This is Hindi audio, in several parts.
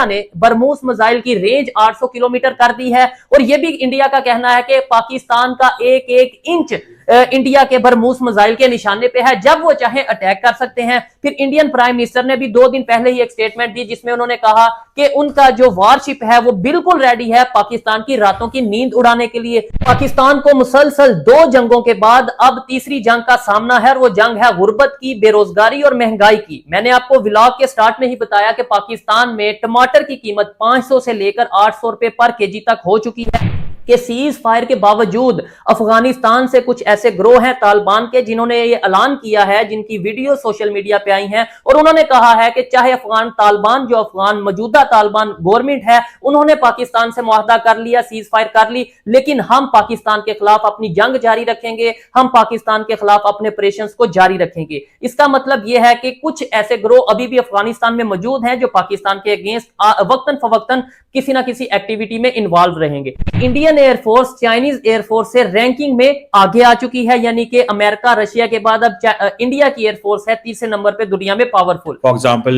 ने बरमूस मिसाइल की रेंज 800 किलोमीटर कर दी है। और यह भी इंडिया का कहना है कि पाकिस्तान का एक एक इंच इंडिया के बरमूस मिसाइल के निशाने पे है, जब वो चाहे अटैक कर सकते हैं। फिर इंडियन प्राइम मिनिस्टर ने भी 2 दिन पहले ही एक स्टेटमेंट दी जिसमें उन्होंने कहा कि उनका जो वारशिप है वो बिल्कुल रेडी है पाकिस्तान की रातों की नींद उड़ाने के लिए। पाकिस्तान को मुसलसल 2 जंगों के बाद अब तीसरी जंग का सामना है, और वो जंग है गुर्बत की, बेरोजगारी और महंगाई की। मैंने आपको व्लॉग के स्टार्ट में ही बताया कि पाकिस्तान में टमाटर की कीमत 500 से लेकर 800 रुपए पर केजी तक हो चुकी है कि सीज फायर के बावजूद अफगानिस्तान से कुछ ऐसे ग्रोह हैं तालिबान के जिन्होंने ये ऐलान किया है, जिनकी वीडियो सोशल मीडिया पे आई हैं, और उन्होंने कहा है कि चाहे अफगान तालिबान जो अफगान मौजूदा तालिबान गवर्नमेंट है उन्होंने पाकिस्तान से मुआहदा कर लिया, सीज फायर कर ली, लेकिन हम पाकिस्तान के खिलाफ अपनी जंग जारी रखेंगे, हम पाकिस्तान के खिलाफ अपने ऑपरेशंस को जारी रखेंगे। इसका मतलब यह है कि कुछ ऐसे ग्रोह अभी भी अफगानिस्तान में मौजूद हैं जो पाकिस्तान के अगेंस्ट वक्तन फवक्तन किसी ना किसी एक्टिविटी में इन्वॉल्व रहेंगे। इंडियन एयरफोर्स चाइनीज एयरफोर्स से रैंकिंग में आगे आ चुकी है, यानी कि अमेरिका रशिया के बाद अब इंडिया की एयरफोर्स है तीसरे नंबर पे दुनिया में powerful. For example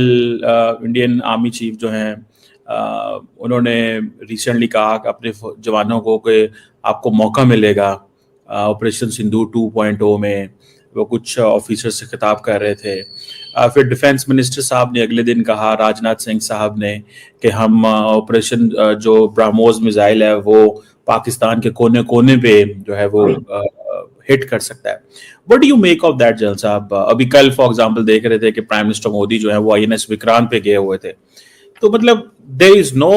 Indian army chief जो हैं उन्होंने रिसेंटली कहा कि अपने जवानों को कि आपको मौका मिलेगा ऑपरेशन सिंदूर 2.0 में। वो कुछ ऑफिसर से खिताब कर रहे थे। फिर डिफेंस मिनिस्टर साहब ने अगले दिन कहा, राजनाथ सिंह साहब ने, कि हम ऑपरेशन जो ब्रह्मोस मिसाइल है वो पाकिस्तान के कोने कोने पे जो है वो हिट कर सकता है। What do you make of that general साहब? अभी कल फॉर एग्जांपल देख रहे थे कि प्राइम मिनिस्टर मोदी जो है वो INS विक्रांत पे गए हुए थे। तो मतलब there is no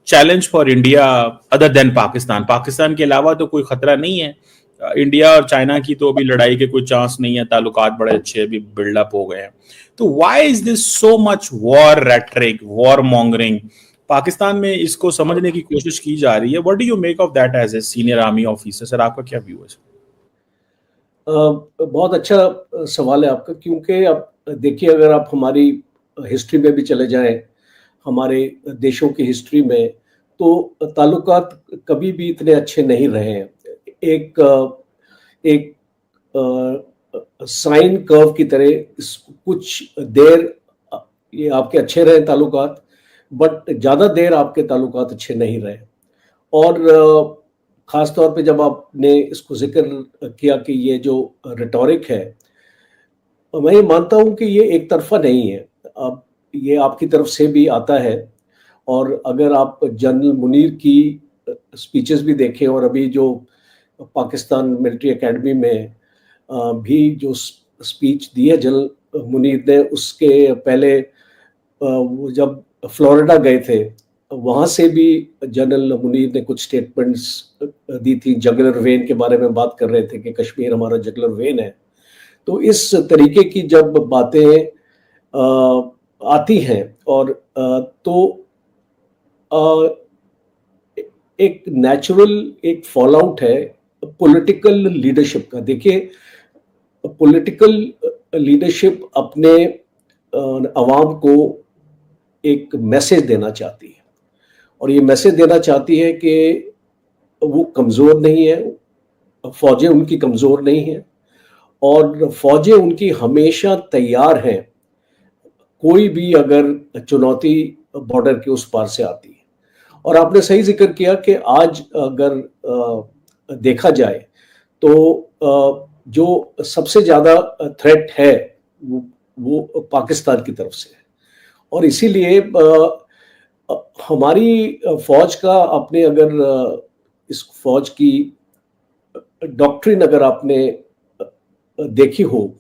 challenge for India other than Pakistan. Pakistan के अलावा तो कोई खतरा नहीं है। इंडिया और चाइना की तो अभी लड़ाई के कोई चांस नहीं है, ताल्लुकात बड़े अच्छे अभी बिल्डअप हो गए हैं। तो why is this so much war rhetoric, war mongering? Pakistan में इसको समझने की कोशिश की जा रही है। What do you make of that as a senior army officer? Sir आपका क्या व्यू है? बहुत अच्छा सवाल है आपका, क्योंकि अब देखिए अगर आप हमारी हिस्ट्री में भी चले जाएं, हमारे देशों की हिस्ट्री में, तो ताल्लुकात कभी भी इतने अच्छे नहीं रहे हैं। एक साइन कर्व की तरह कुछ देर ये आपके अच्छे रहे ताल्लुकात, बट ज़्यादा देर आपके ताल्लुकात अच्छे नहीं रहे। और ख़ास तौर पे जब आपने इसको जिक्र किया कि ये जो रिटोरिक है, मैं ये मानता हूँ कि ये एक तरफा नहीं है। अब ये आपकी तरफ से भी आता है, और अगर आप जनरल मुनीर की स्पीचेस भी देखें, और अभी जो पाकिस्तान मिलिट्री एकेडमी में भी जो स्पीच दी है जनरल मुनीर ने, उसके पहले वो जब फ्लोरिडा गए थे वहाँ से भी जनरल मुनीर ने कुछ स्टेटमेंट्स दी थी। जगलर वेन के बारे में बात कर रहे थे कि कश्मीर हमारा जगलर वेन है। तो इस तरीके की जब बातें आती हैं, और तो एक नेचुरल एक फॉल आउट है पॉलिटिकल लीडरशिप का। देखिए पॉलिटिकल लीडरशिप अपने अवाम को एक मैसेज देना चाहती है, और ये मैसेज देना चाहती है कि वो कमज़ोर नहीं है, फौजें उनकी कमज़ोर नहीं हैं, और फौजें उनकी हमेशा तैयार हैं कोई भी अगर चुनौती बॉर्डर के उस पार से आती है। और आपने सही जिक्र किया कि आज अगर देखा जाए तो जो सबसे ज़्यादा थ्रेट है वो पाकिस्तान की तरफ से है, और इसीलिए हमारी फौज का अपने अगर इस फौज की डॉक्ट्रिन अगर आपने देखी हो,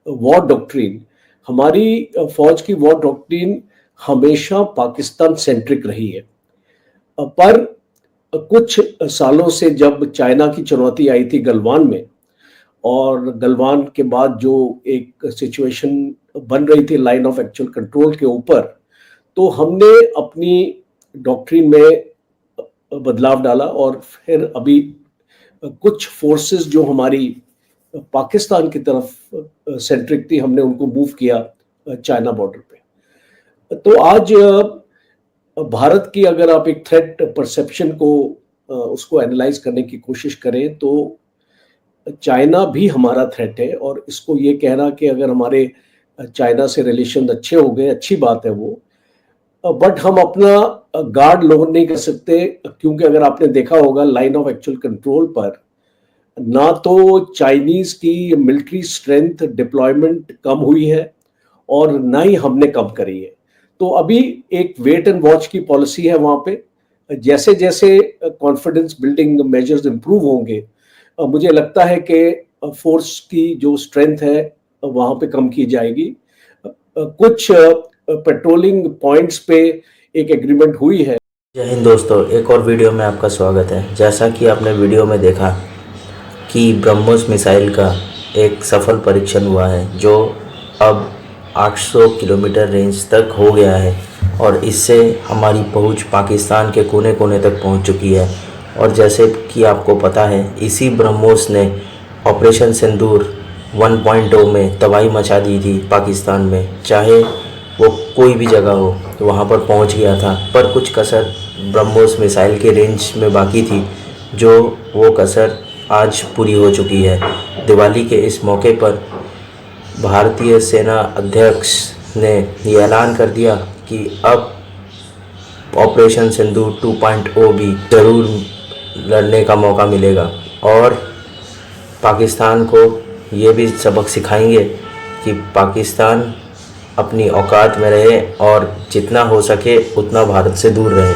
वॉर डॉक्ट्रिन, हमारी फौज की वॉर डॉक्ट्रिन हमेशा पाकिस्तान सेंट्रिक रही है। पर कुछ सालों से जब चाइना की चुनौती आई थी गलवान में, और गलवान के बाद जो एक सिचुएशन बन रही थी लाइन ऑफ एक्चुअल कंट्रोल के ऊपर, तो हमने अपनी डॉक्ट्रिन में बदलाव डाला, और फिर अभी कुछ फोर्सेस जो हमारी पाकिस्तान की तरफ सेंट्रिक थी, हमने उनको मूव किया चाइना बॉर्डर पे। तो आज भारत की अगर आप एक थ्रेट परसेप्शन को उसको एनालाइज करने की कोशिश करें, तो चाइना भी हमारा थ्रेट है। और इसको ये कहना कि अगर हमारे चाइना से रिलेशन अच्छे हो गए, अच्छी बात है वो, बट हम अपना गार्ड लोअर नहीं कर सकते, क्योंकि अगर आपने देखा होगा लाइन ऑफ एक्चुअल कंट्रोल पर ना तो चाइनीज की मिलिट्री स्ट्रेंथ डिप्लॉयमेंट कम हुई है और ना ही हमने कम करी है। तो अभी एक वेट एंड वॉच की पॉलिसी है वहां पे। जैसे जैसे कॉन्फिडेंस बिल्डिंग मेजर्स इंप्रूव होंगे, मुझे लगता है कि फोर्स की जो स्ट्रेंथ है वहां पे कम की जाएगी। कुछ पेट्रोलिंग पॉइंट्स पे एक एग्रीमेंट हुई है। जय हिंद दोस्तों, एक और वीडियो में आपका स्वागत है। जैसा कि आपने वीडियो में देखा कि ब्रह्मोस मिसाइल का एक सफल परीक्षण हुआ है, जो अब 800 किलोमीटर रेंज तक हो गया है और इससे हमारी पहुंच पाकिस्तान के कोने कोने तक पहुंच चुकी है। और जैसे कि आपको पता है, इसी ब्रह्मोस ने ऑपरेशन सिंदूर 1.0 में तबाही मचा दी थी पाकिस्तान में। चाहे वो कोई भी जगह हो तो वहाँ पर पहुँच गया था, पर कुछ कसर ब्रह्मोस मिसाइल के रेंज में बाकी थी, जो वो कसर आज पूरी हो चुकी है। दिवाली के इस मौके पर भारतीय सेना अध्यक्ष ने ये ऐलान कर दिया कि अब ऑपरेशन सिंदूर 2.0 भी ज़रूर लड़ने का मौका मिलेगा और पाकिस्तान को ये भी सबक सिखाएंगे कि पाकिस्तान अपनी औकात में रहे और जितना हो सके उतना भारत से दूर रहे।